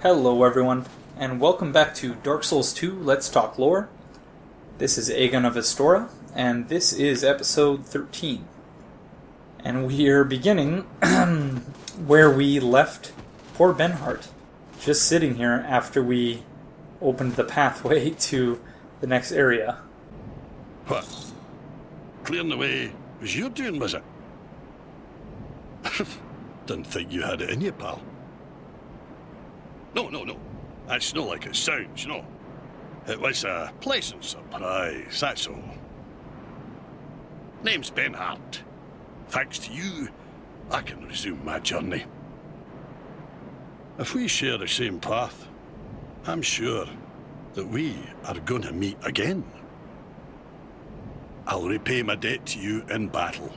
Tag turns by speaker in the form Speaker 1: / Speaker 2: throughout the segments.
Speaker 1: Hello everyone, and welcome back to Dark Souls 2 Let's Talk Lore. This is Aegon of Astora, and this is episode 13. And we are beginning where we left poor Benhart, just sitting here after we opened the pathway to the next area.
Speaker 2: What? Clearing the way was your doing, was it? Didn't think you had it in you, pal. No. That's not like it sounds, no. It was a pleasant surprise, that's all. Name's Benhart. Thanks to you, I can resume my journey. If we share the same path, I'm sure that we are going to meet again. I'll repay my debt to you in battle.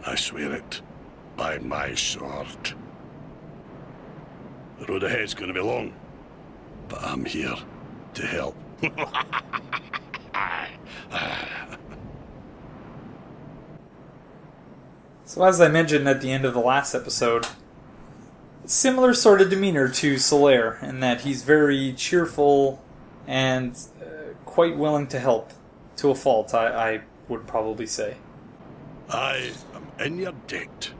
Speaker 2: I swear it, by my sword. The road ahead's going to be long, but I'm here to help.
Speaker 1: So as I mentioned at the end of the last episode, similar sort of demeanor to Solaire, in that he's very cheerful and quite willing to help, to a fault, I would probably say.
Speaker 2: I am in your debt.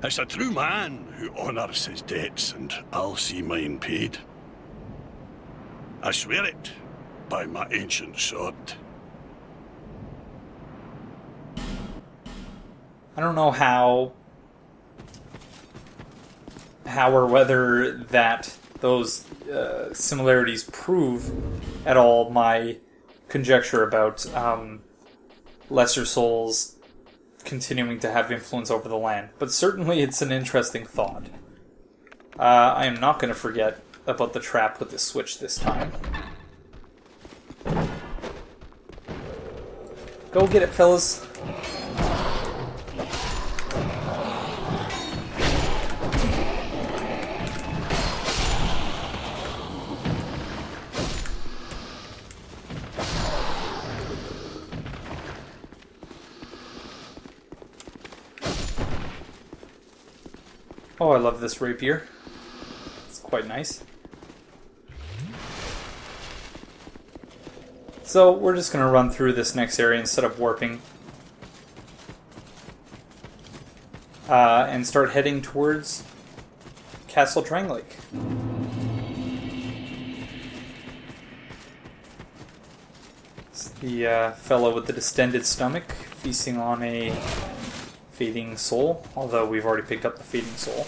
Speaker 2: It's a true man who honours his debts, and I'll see mine paid. I swear it by my ancient sword.
Speaker 1: I don't know how or whether that those similarities prove at all my conjecture about lesser souls continuing to have influence over the land. But certainly it's an interesting thought. I am not going to forget about the trap with the switch this time. Go get it, fellas. Oh, I love this rapier. It's quite nice. So, we're just going to run through this next area instead of warping. And start heading towards Castle Drangleic. It's the fellow with the distended stomach feasting on a fading soul, although we've already picked up the fading soul.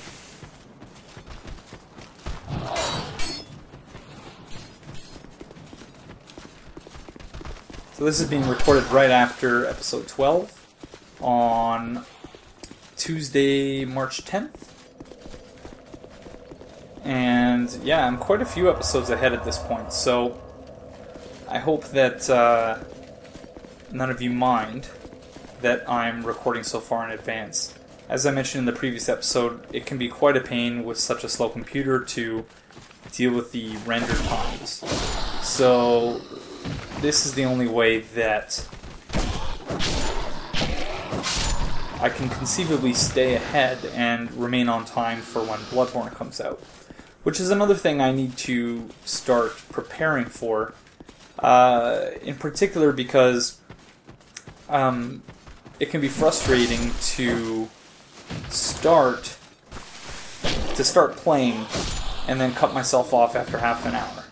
Speaker 1: So this is being recorded right after episode 12 on Tuesday, March 10th. And yeah, I'm quite a few episodes ahead at this point, so I hope that none of you mind that I'm recording so far in advance. As I mentioned in the previous episode, it can be quite a pain with such a slow computer to deal with the render times. So this is the only way that I can conceivably stay ahead and remain on time for when Bloodborne comes out. Which is another thing I need to start preparing for, in particular because it can be frustrating to start playing and then cut myself off after half an hour.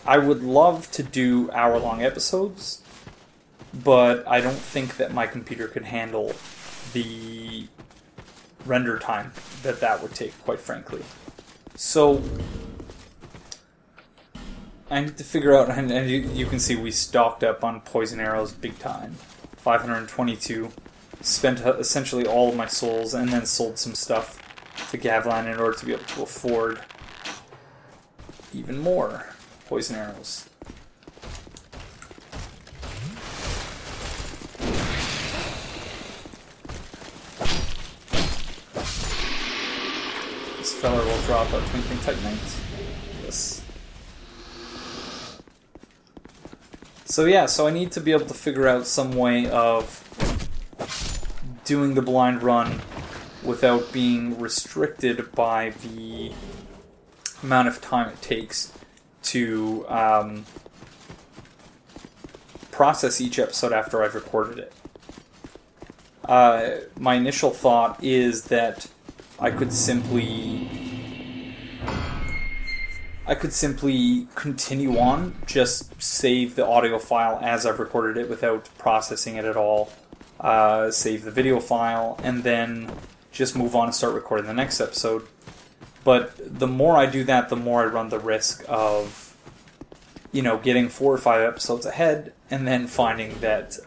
Speaker 1: I would love to do hour-long episodes, but I don't think that my computer could handle the render time that would take, quite frankly. So I need to figure out, and you can see we stocked up on poison arrows big time. 522. Spent essentially all of my souls, and then sold some stuff to Gavlan in order to be able to afford even more poison arrows. This fella will drop a Twinkling Titanite. Yes. So yeah, so I need to be able to figure out some way of doing the blind run without being restricted by the amount of time it takes to process each episode after I've recorded it. My initial thought is that I could simply continue on, just save the audio file as I've recorded it without processing it at all, save the video file, and then just move on and start recording the next episode. But the more I do that, the more I run the risk of, getting 4 or 5 episodes ahead, and then finding that,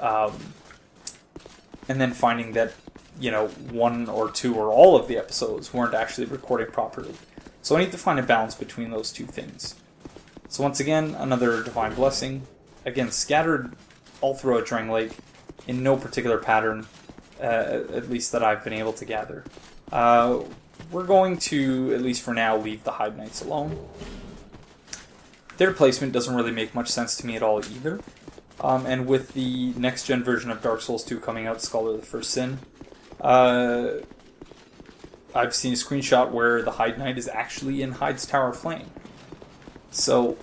Speaker 1: one or two or all of the episodes weren't actually recording properly. So I need to find a balance between those two things. So once again, another Divine Blessing. Again, scattered all throughout Drangleic in no particular pattern, at least that I've been able to gather. We're going to, at least for now, leave the Hide Knights alone. Their placement doesn't really make much sense to me at all either. And with the next-gen version of Dark Souls 2 coming out, Scholar of the First Sin, I've seen a screenshot where the Hide Knight is actually in Hyde's Tower of Flame. So,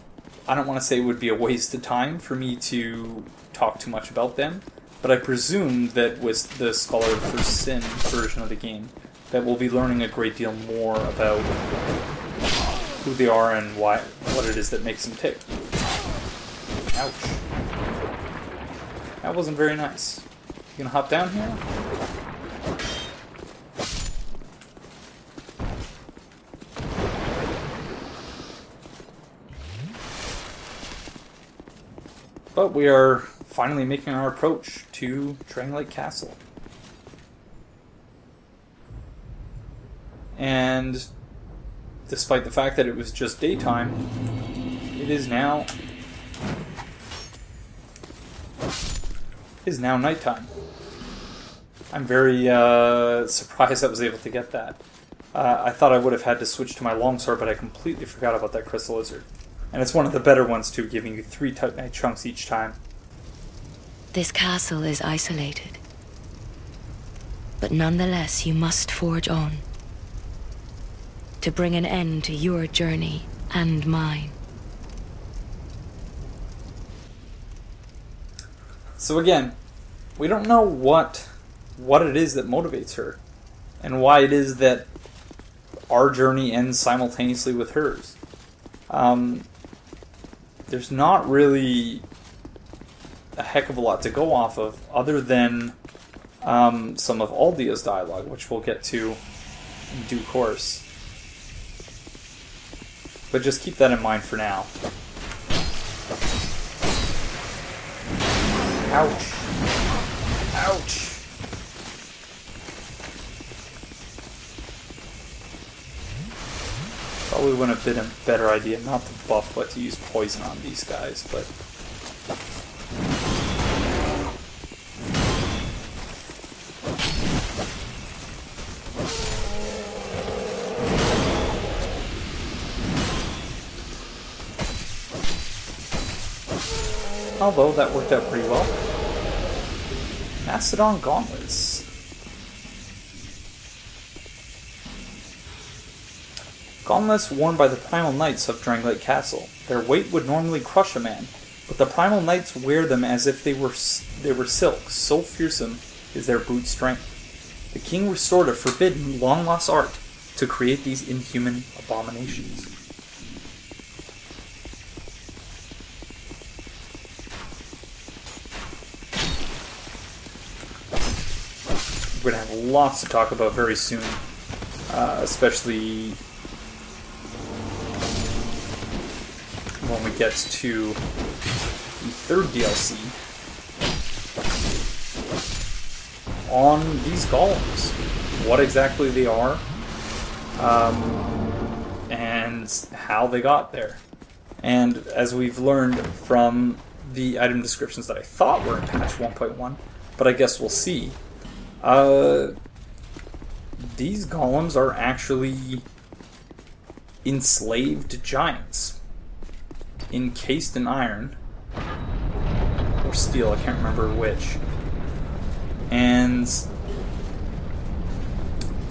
Speaker 1: I don't want to say it would be a waste of time for me to talk too much about them, but I presume that with the Scholar of the First Sin version of the game, that we'll be learning a great deal more about who they are and what it is that makes them tick. Ouch. That wasn't very nice. You gonna hop down here? But we are finally making our approach to Drangleic Castle. And despite the fact that it was just daytime, it is now nighttime. I'm very surprised I was able to get that. I thought I would have had to switch to my longsword, but I completely forgot about that crystal lizard. And it's one of the better ones too, giving you 3 Titanite chunks each time.
Speaker 3: This castle is isolated. But nonetheless, you must forge on. To bring an end to your journey and mine.
Speaker 1: So again, we don't know what it is that motivates her, and why it is that our journey ends simultaneously with hers. There's not really a heck of a lot to go off of, other than some of Aldia's dialogue, which we'll get to in due course. But just keep that in mind for now. Ouch. Ouch. Probably would have been a better idea not to buff, but to use poison on these guys, but... Although, that worked out pretty well. Macedon Gauntlets. Gauntlets worn by the Primal Knights of Drangleic Castle. Their weight would normally crush a man, but the Primal Knights wear them as if they were silk, so fearsome is their brute strength. The king restored a forbidden, long-lost art to create these inhuman abominations. We're going to have lots to talk about very soon, especially when we get to the 3rd DLC on these golems. What exactly they are, and how they got there. And as we've learned from the item descriptions that I thought were in patch 1.1, but I guess we'll see, these golems are actually enslaved giants, encased in iron, or steel, I can't remember which, and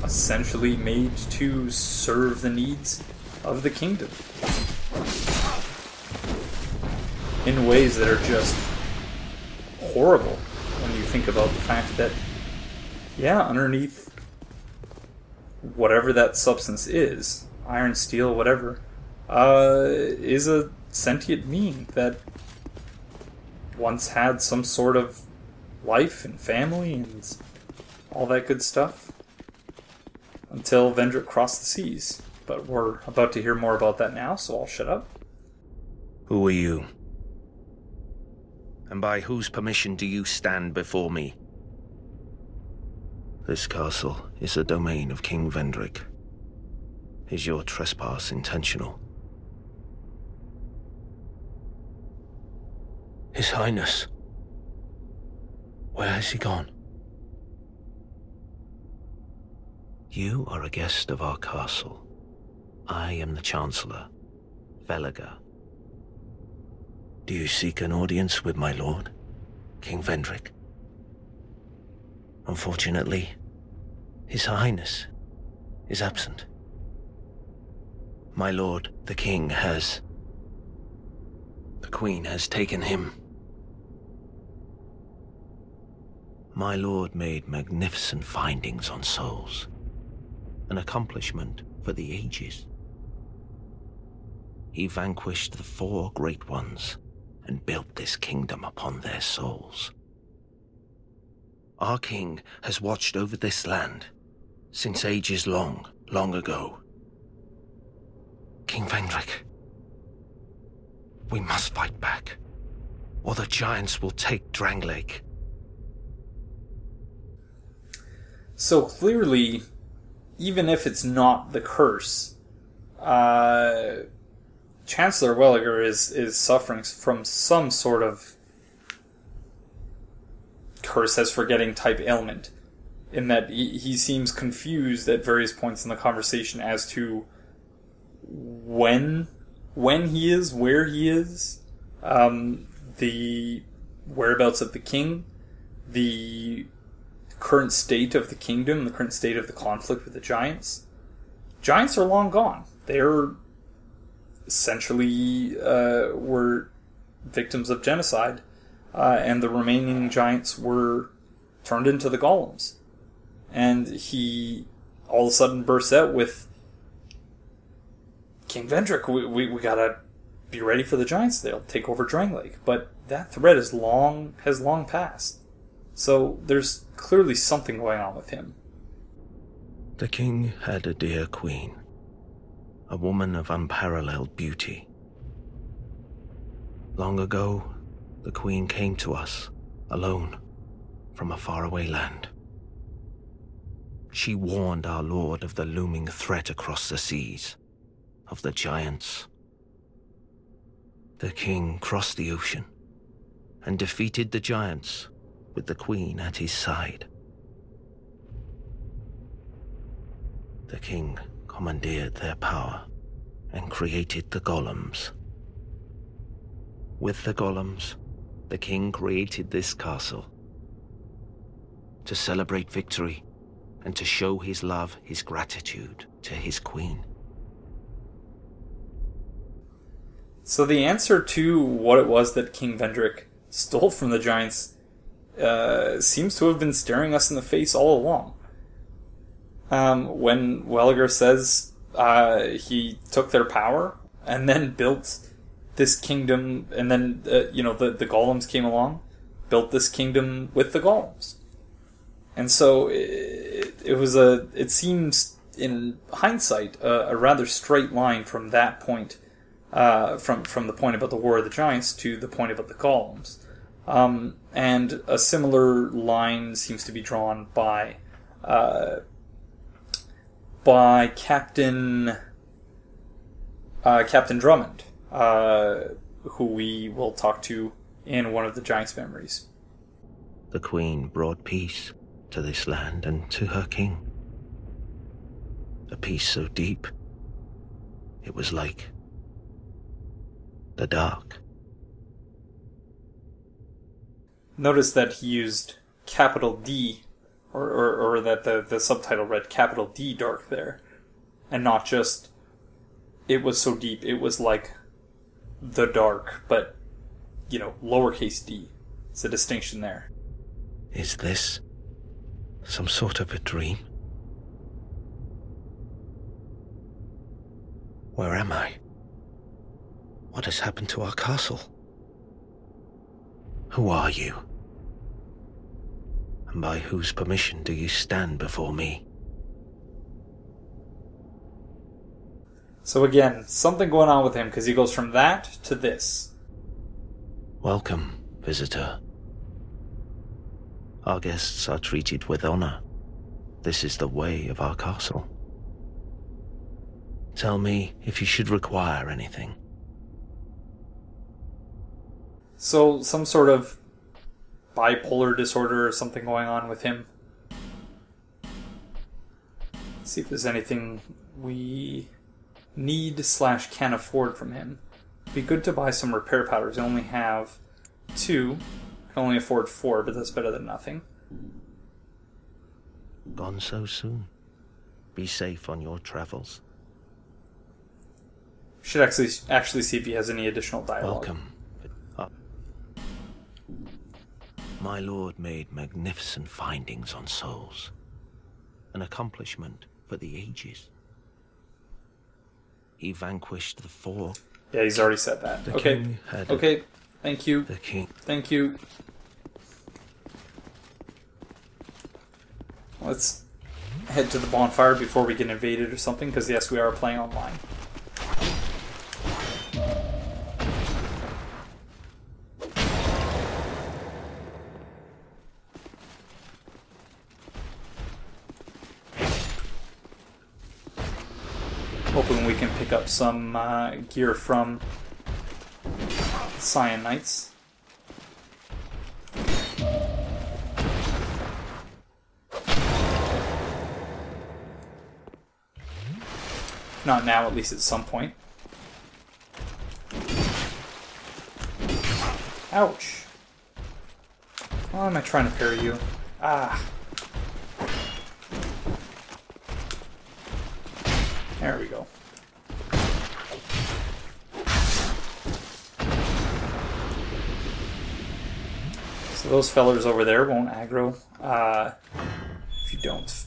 Speaker 1: essentially made to serve the needs of the kingdom. In ways that are just horrible when you think about the fact that, yeah, underneath whatever that substance is, iron, steel, whatever, is a sentient being that once had some sort of life and family and all that good stuff until Vendrick crossed the seas. But we're about to hear more about that now, so I'll shut up.
Speaker 4: Who are you? And by whose permission do you stand before me? This castle is a domain of King Vendrick. Is your trespass intentional? His Highness. Where has he gone? You are a guest of our castle. I am the Chancellor, Wellager. Do you seek an audience with my lord, King Vendrick? Unfortunately, His Highness is absent. My lord, the King, has... The Queen has taken him. My lord made magnificent findings on souls, an accomplishment for the ages. He vanquished the 4 great ones and built this kingdom upon their souls. Our king has watched over this land since ages long, long ago. King Vendrick, we must fight back, or the giants will take Drangleic.
Speaker 1: So clearly, even if it's not the curse, Chancellor Wellager is suffering from some sort of curse as forgetting type ailment, in that he seems confused at various points in the conversation as to when he is, where he is, the whereabouts of the king, the current state of the kingdom, the current state of the conflict with the giants. Giants are long gone. They're essentially were victims of genocide, and the remaining giants were turned into the golems. And he all of a sudden bursts out with, King Vendrick, we gotta be ready for the giants. They'll take over Drangleic. But that threat has long passed. So there's clearly something going on with him.
Speaker 4: The king had a dear queen, a woman of unparalleled beauty. Long ago, the queen came to us, alone, from a faraway land. She warned our lord of the looming threat across the seas, of the giants. The king crossed the ocean and defeated the giants with the queen at his side. The king commandeered their power and created the golems. With the golems, the king created this castle to celebrate victory and to show his love, his gratitude to his queen.
Speaker 1: So the answer to what it was that King Vendrick stole from the giants seems to have been staring us in the face all along. When Wellager says he took their power and then built this kingdom, and then the golems came along, built this kingdom with the golems. And so it seems in hindsight a rather straight line from that point, from the point about the War of the Giants to the point about the golems. And a similar line seems to be drawn by Captain Drummond, who we will talk to in one of the Giants' memories.
Speaker 4: The Queen brought peace to this land and to her king. A peace so deep, it was like the dark.
Speaker 1: Notice that he used capital D, or that the subtitle read capital D dark there, and not just it was so deep. It was like the dark, but, you know, lowercase d. It's a distinction there.
Speaker 4: Is this some sort of a dream? Where am I? What has happened to our castle? Who are you? And by whose permission do you stand before me?
Speaker 1: So again, something going on with him, because he goes from that to this.
Speaker 4: Welcome, visitor. Our guests are treated with honor. This is the way of our castle. Tell me if you should require anything.
Speaker 1: So, some sort of bipolar disorder or something going on with him. Let's see if there's anything we need / can afford from him. It'd be good to buy some repair powders. I only have 2. I can only afford 4, but that's better than nothing.
Speaker 4: Gone so soon. Be safe on your travels.
Speaker 1: Should actually see if he has any additional dialogue.
Speaker 4: Welcome. My lord made magnificent findings on souls. An accomplishment for the ages. He vanquished the 4.
Speaker 1: Yeah, he's already said that.
Speaker 4: The
Speaker 1: Okay.
Speaker 4: king had
Speaker 1: Okay. Thank you.
Speaker 4: The king.
Speaker 1: Thank you. Let's head to the bonfire before we get invaded or something, because yes, we are playing online. Hoping we can pick up some gear from Scion Knights. Not now, at least at some point. Ouch. Why am I trying to parry you? Ah. There we go. So those fellers over there won't aggro if you don't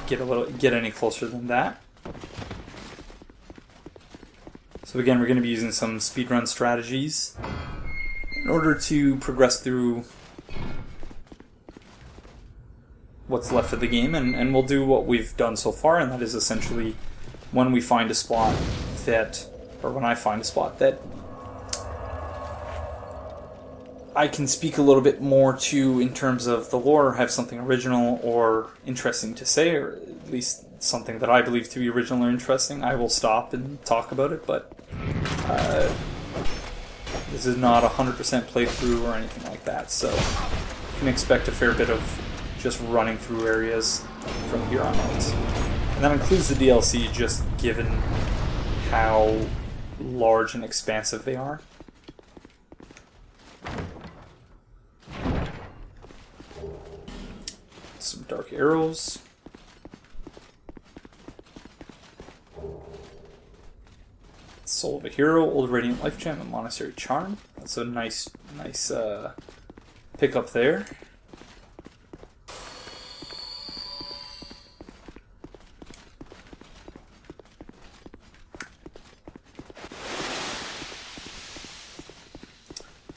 Speaker 1: get any closer than that. So again, we're going to be using some speedrun strategies in order to progress through what's left of the game, and we'll do what we've done so far, and that is essentially when we find a spot that, or when I find a spot that I can speak a little bit more to in terms of the lore, have something original or interesting to say, or at least something that I believe to be original or interesting, I will stop and talk about it, but this is not 100% playthrough or anything like that, so you can expect a fair bit of just running through areas from here on out. And that includes the DLC, just given how large and expansive they are. Some dark arrows. Soul of a Hero, Old Radiant Life Gem, and Monastery Charm. That's a nice pickup there.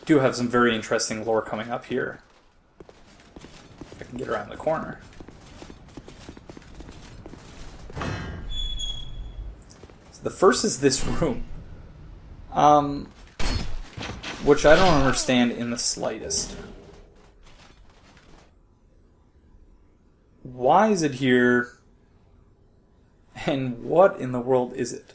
Speaker 1: Do have some very interesting lore coming up here. If I can get around the corner. So the first is this room. Which I don't understand in the slightest. Why is it here? And what in the world is it?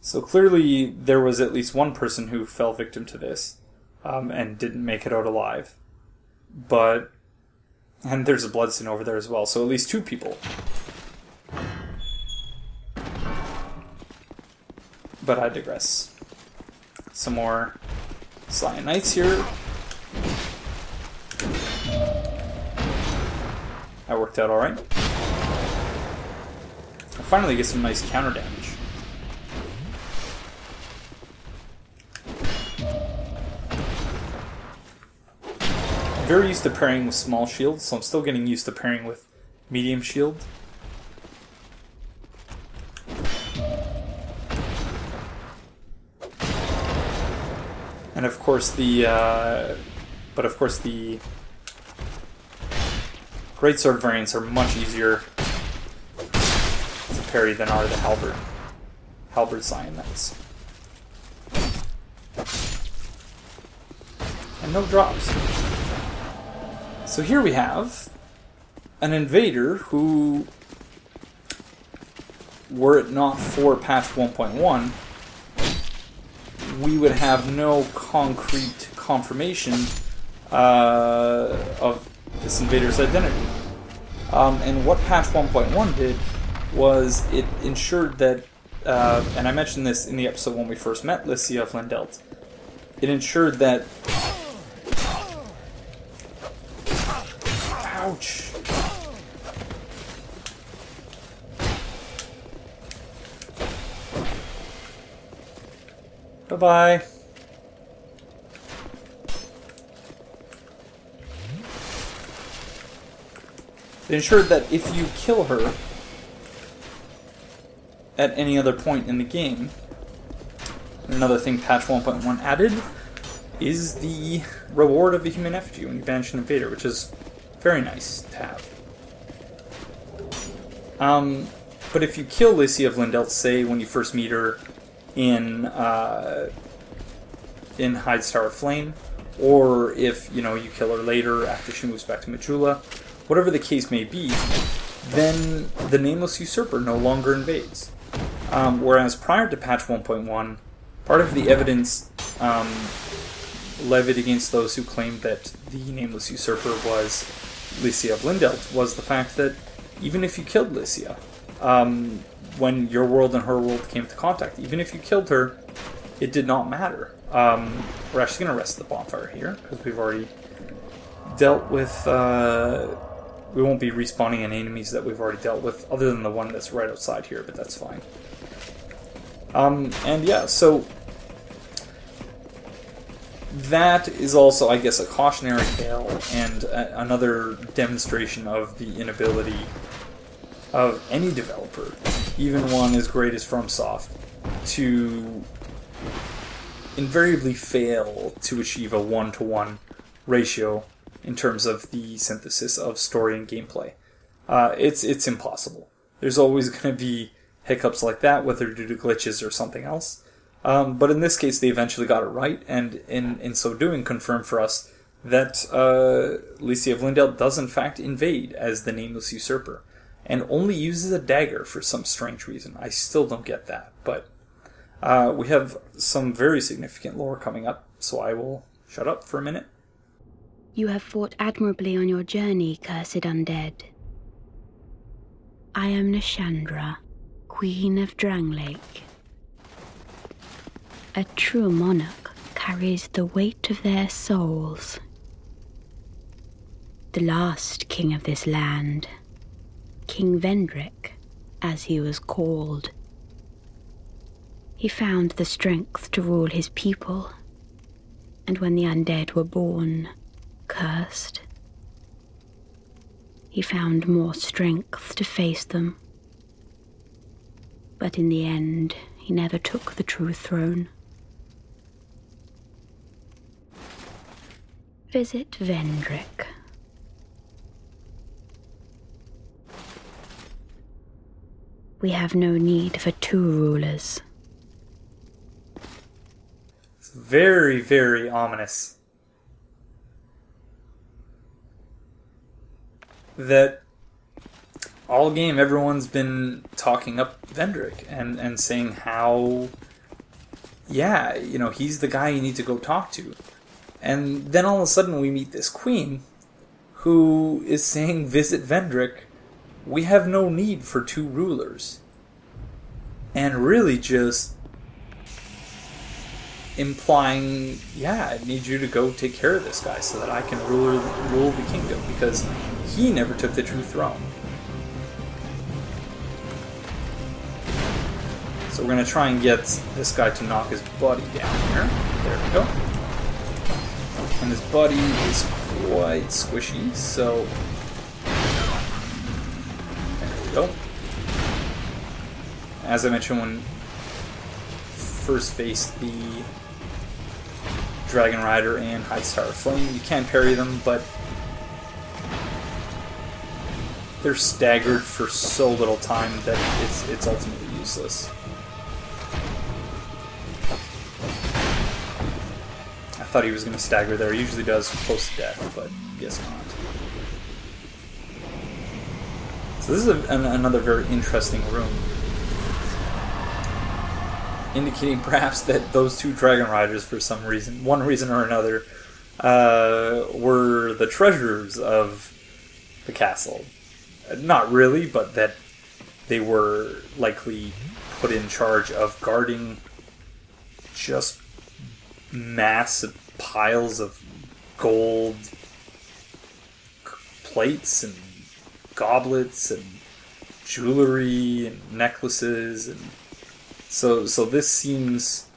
Speaker 1: So clearly there was at least one person who fell victim to this and didn't make it out alive. And there's a bloodstain over there as well, so at least 2 people. But I digress. Some more Scion Knights here. That worked out alright. I finally get some nice counter damage. I'm very used to pairing with small shields, so I'm still getting used to pairing with medium shield. And of course the greatsword variants are much easier to parry than are the halberd Scion Knights. And no drops. So here we have an invader who, were it not for patch 1.1, we would have no concrete confirmation of this invader's identity. And what patch 1.1 did was it ensured that, and I mentioned this in the episode when we first met Lycia of Lindelt, it ensured that... Ouch! Bye-bye. It ensured that if you kill her at any other point in the game, another thing patch 1.1 added is the reward of the human effigy when you banish an invader, which is very nice to have. But if you kill Lycia of Lindelt, say when you first meet her in Hyde's Tower of Flame, or if you kill her later after she moves back to Majula, whatever the case may be, then the Nameless Usurper no longer invades. Whereas prior to patch 1.1, part of the evidence levied against those who claimed that the Nameless Usurper was Lycia of Lindelt was the fact that even if you killed Lycia, when your world and her world came into contact, even if you killed her, it did not matter. We're actually going to rest the bonfire here, because we've already dealt with... we won't be respawning any enemies that we've already dealt with, other than the one that's right outside here, but that's fine. And yeah, so... that is also, I guess, a cautionary tale and another demonstration of the inability of any developer, even one as great as FromSoft, to invariably fail to achieve a 1-to-1 ratio in terms of the synthesis of story and gameplay. It's impossible. There's always going to be hiccups like that, whether due to glitches or something else. But in this case, they eventually got it right, and in so doing, confirmed for us that Lycia of Lindelt does in fact invade as the Nameless Usurper, and only uses a dagger for some strange reason. I still don't get that, but we have some very significant lore coming up, so I will shut up for a minute.
Speaker 5: You have fought admirably on your journey, cursed undead. I am Nashandra, Queen of Drangleic. A true monarch carries the weight of their souls. The last king of this land, King Vendrick, as he was called. He found the strength to rule his people, and when the undead were born, cursed, he found more strength to face them. But in the end, he never took the true throne. Visit Vendrick. We have no need for two rulers.
Speaker 1: It's very, very ominous that all game everyone's been talking up Vendrick and saying how, yeah, he's the guy you need to go talk to. And then all of a sudden we meet this queen who is saying, visit Vendrick, we have no need for two rulers. And really just implying, yeah, I need you to go take care of this guy so that I can rule the kingdom, because he never took the true throne. So we're going to try and get this guy to knock his buddy down here. There we go. And his buddy is quite squishy, so... There we go. As I mentioned when first faced the Dragon Rider and High Star Flame, you can parry them, but they're staggered for so little time that it's ultimately useless. I thought he was going to stagger there. He usually does close to death, but I guess not. So this is another very interesting room, indicating perhaps that those two Dragon Riders, for some reason, one reason or another, were the treasurers of the castle. Not really, but that they were likely put in charge of guarding just massive piles of gold plates and goblets and jewelry and necklaces, and so this seems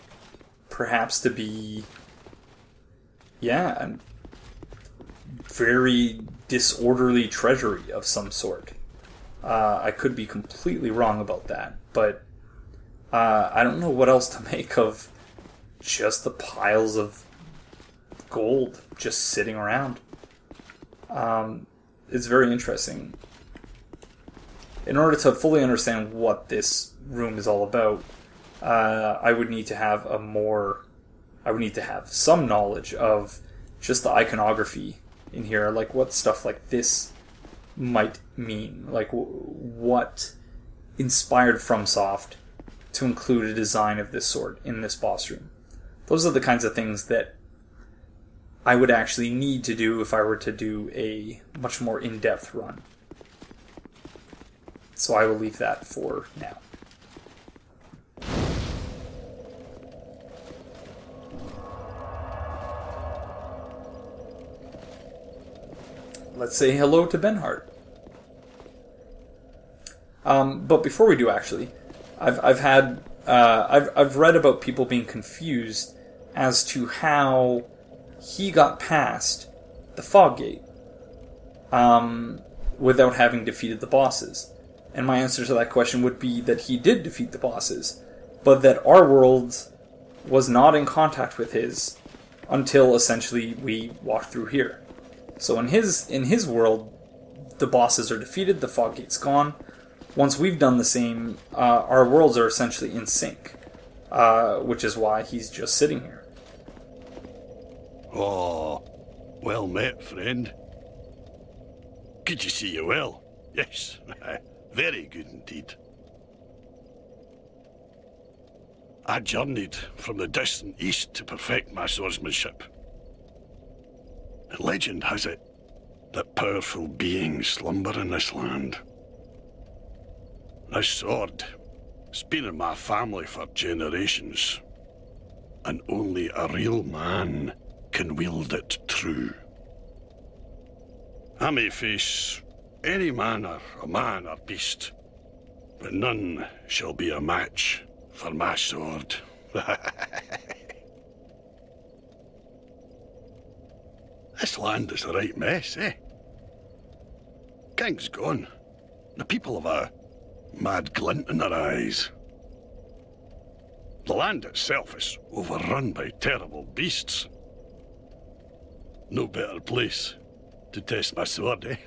Speaker 1: perhaps to be, a very disorderly treasury of some sort. I could be completely wrong about that, but I don't know what else to make of just the piles of gold just sitting around. It's very interesting. In order to fully understand what this room is all about, I would need to have some knowledge of just the iconography in here, like what stuff like this might mean, like what inspired FromSoft to include a design of this sort in this boss room. Those are the kinds of things that I would actually need to do if I were to do a much more in-depth run. So I will leave that for now. Let's say hello to Benhart. But before we do, actually, I've read about people being confused as to how he got past the fog gate without having defeated the bosses. And my answer to that question would be that he did defeat the bosses, but that our world was not in contact with his until essentially we walked through here. So in his world, the bosses are defeated, the fog gate's gone. Once we've done the same, our worlds are essentially in sync, which is why he's just sitting here.
Speaker 2: Oh, well met, friend. Good to see you well. Yes, very good indeed. I journeyed from the distant east to perfect my swordsmanship. And legend has it that powerful beings slumber in this land. This sword has been in my family for generations, and only a real man can wield it true. I may face any manner of man or beast, but none shall be a match for my sword. This land is a right mess, eh? King's gone. The people have a mad glint in their eyes. The land itself is overrun by terrible beasts. No better place to test my sword, eh?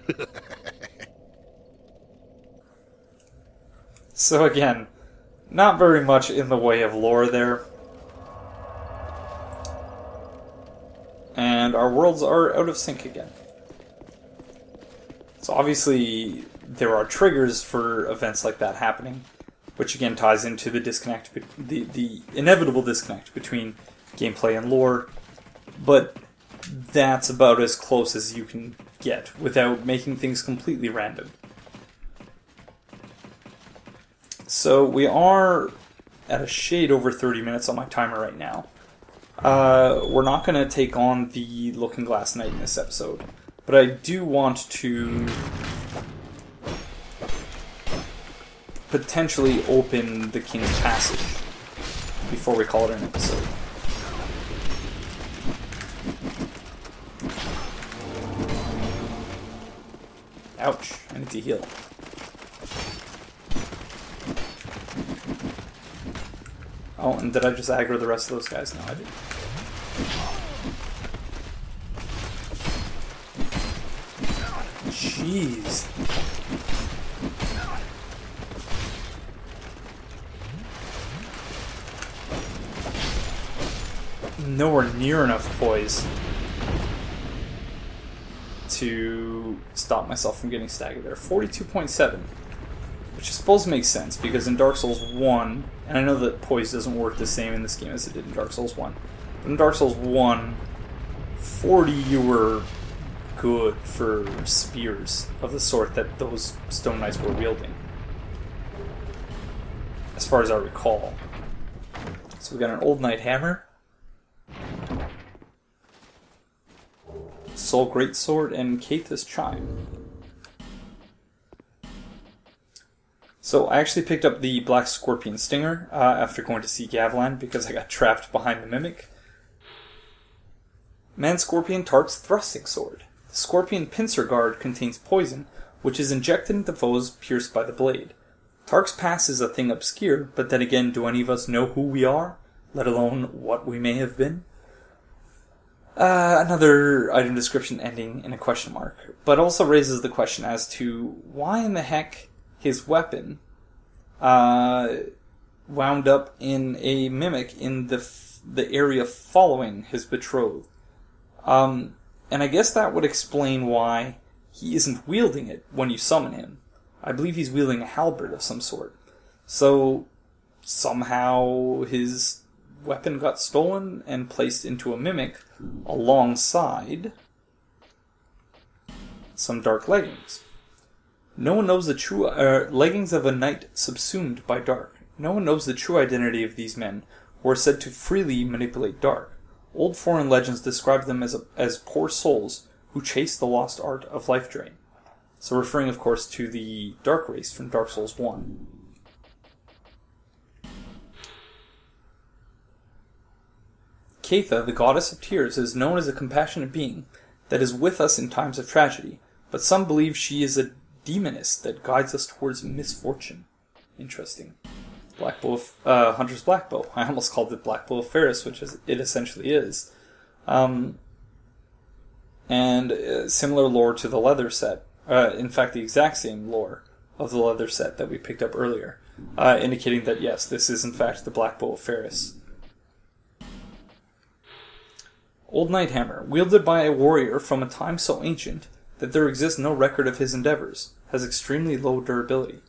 Speaker 1: So again, not very much in the way of lore there. And our worlds are out of sync again. So obviously there are triggers for events like that happening, which again ties into the disconnect, the inevitable disconnect between gameplay and lore, but that's about as close as you can get without making things completely random. So we are at a shade over 30 minutes on my timer right now. We're not going to take on the Looking Glass Knight in this episode, but I do want to potentially open the King's Passage before we call it an episode. Ouch, I need to heal. Oh, and did I just aggro the rest of those guys? No, I didn't. Jeez. Nowhere near enough poise to stop myself from getting staggered there. 42.7, which I suppose makes sense, because in Dark Souls 1, and I know that poise doesn't work the same in this game as it did in Dark Souls 1, but in Dark Souls 1, 40 you were good for spears of the sort that those Stone Knights were wielding, as far as I recall. So we got an Old Knight Hammer, Soul Greatsword, and Caith's Chime. So I actually picked up the Black Scorpion Stinger after going to see Gavlan because I got trapped behind the Mimic. Man Scorpion Tark's Thrusting Sword. The Scorpion Pincer Guard contains poison, which is injected into foes pierced by the blade. Tark's past is a thing obscure, but then again, do any of us know who we are, let alone what we may have been? Another item description ending in a question mark, but also raises the question as to why in the heck his weapon wound up in a Mimic in the area following his betrothed. And I guess that would explain why he isn't wielding it when you summon him. I believe he's wielding a halberd of some sort. So somehow his weapon got stolen and placed into a Mimic alongside some dark leggings. No one knows the true leggings of a knight subsumed by dark. No one knows the true identity of these men, who are said to freely manipulate dark. Old foreign legends describe them as poor souls who chase the lost art of life drain. So referring, of course, to the Dark Race from Dark Souls 1. Caitha, the goddess of tears, is known as a compassionate being that is with us in times of tragedy, but some believe she is a demoness that guides us towards misfortune. Interesting. Hunter's Blackbow. I almost called it Black Bow of Ferris, which it essentially is. And similar lore to the leather set. In fact, the exact same lore of the leather set that we picked up earlier, indicating that yes, this is in fact the Black Bow of Ferris. Old Knight Hammer, wielded by a warrior from a time so ancient that there exists no record of his endeavors, has extremely low durability.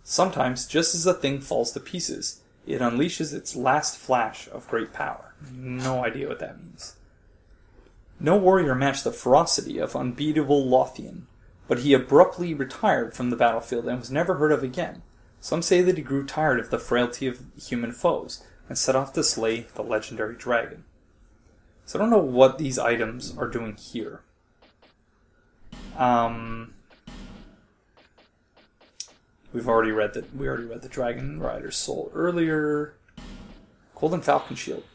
Speaker 1: Sometimes, just as a thing falls to pieces, it unleashes its last flash of great power. No idea what that means. No warrior matched the ferocity of unbeatable Lothian, but he abruptly retired from the battlefield and was never heard of again. Some say that he grew tired of the frailty of human foes and set off to slay the legendary dragon. So I don't know what these items are doing here. We already read the Dragon Rider's Soul earlier. Golden Falcon Shield.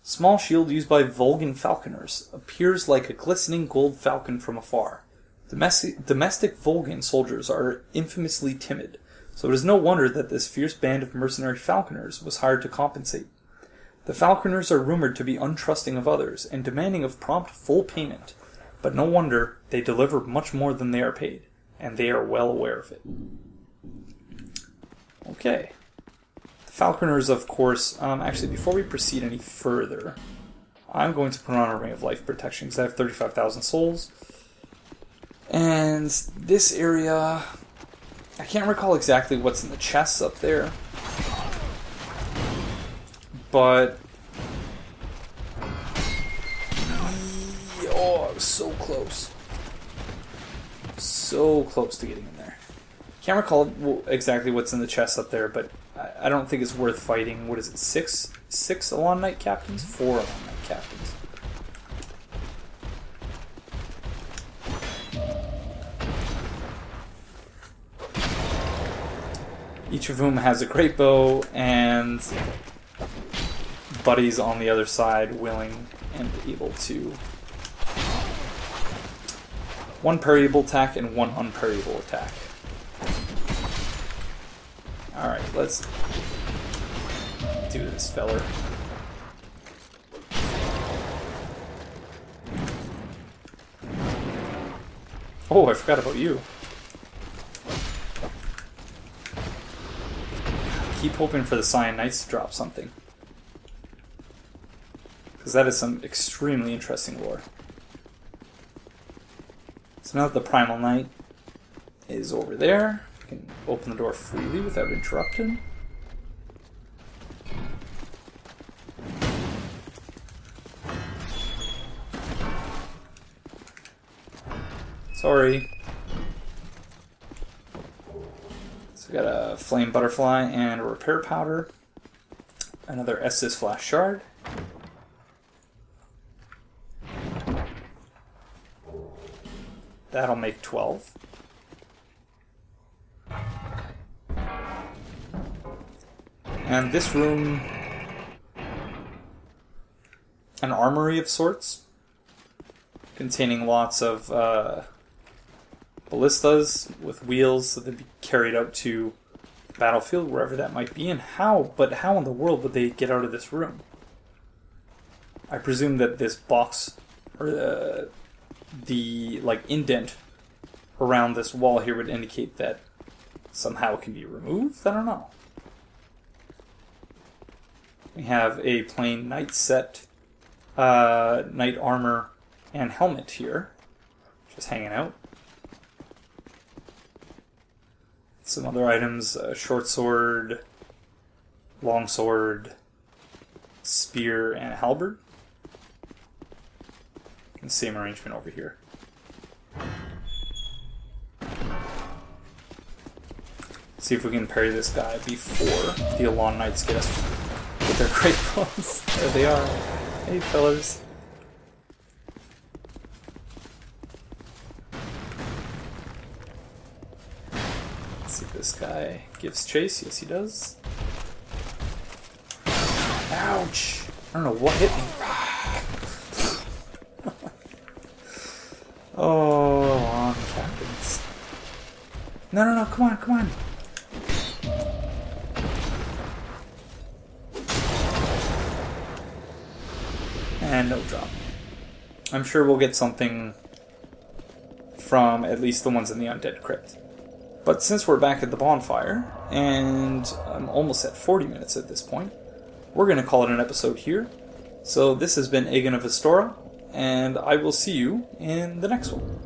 Speaker 1: Small shield used by Volgan falconers. Appears like a glistening gold falcon from afar. Domestic Volgan soldiers are infamously timid, so it is no wonder that this fierce band of mercenary falconers was hired to compensate. The falconers are rumored to be untrusting of others and demanding of prompt full payment, but no wonder they deliver much more than they are paid, and they are well aware of it. Okay. The falconers, of course, actually, before we proceed any further, I'm going to put on a Ring of Life Protection, because I have 35,000 souls. And this area, I can't recall exactly what's in the chests up there, but oh, I was so close. So close to getting in there. Can't recall exactly what's in the chest up there, but I don't think it's worth fighting. What is it, six Alon Knight captains? 4 Alon Knight captains. Each of whom has a great bow and buddies on the other side willing and able to. One parryable attack and one unparryable attack. Alright, let's do this, feller. Oh, I forgot about you. Keep hoping for the Cyan Knights to drop something. Because that is some extremely interesting lore. So now that the Primal Knight is over there, we can open the door freely without interrupting. Sorry. So we got a Flame Butterfly and a Repair Powder. Another Estus Flash Shard. That'll make 12. And this room, an armory of sorts, containing lots of ballistas with wheels so they'd be carried out to the battlefield, wherever that might be. And how in the world would they get out of this room? I presume that this box, or the like indent around this wall here would indicate that somehow it can be removed? I don't know. We have a plain knight set, knight armor and helmet here, just hanging out. Some other items, short sword, long sword, spear, and halberd. And same arrangement over here. See if we can parry this guy before the Elan Knights get us with their great bows. There they are. Hey, fellas. Let's see if this guy gives chase. Yes, he does. Ouch! I don't know what hit me. Oh, on captains. No, come on. And no drop. I'm sure we'll get something from at least the ones in the Undead Crypt. But since we're back at the bonfire, and I'm almost at 40 minutes at this point, we're going to call it an episode here. So this has been Aegon of Astora, and I will see you in the next one.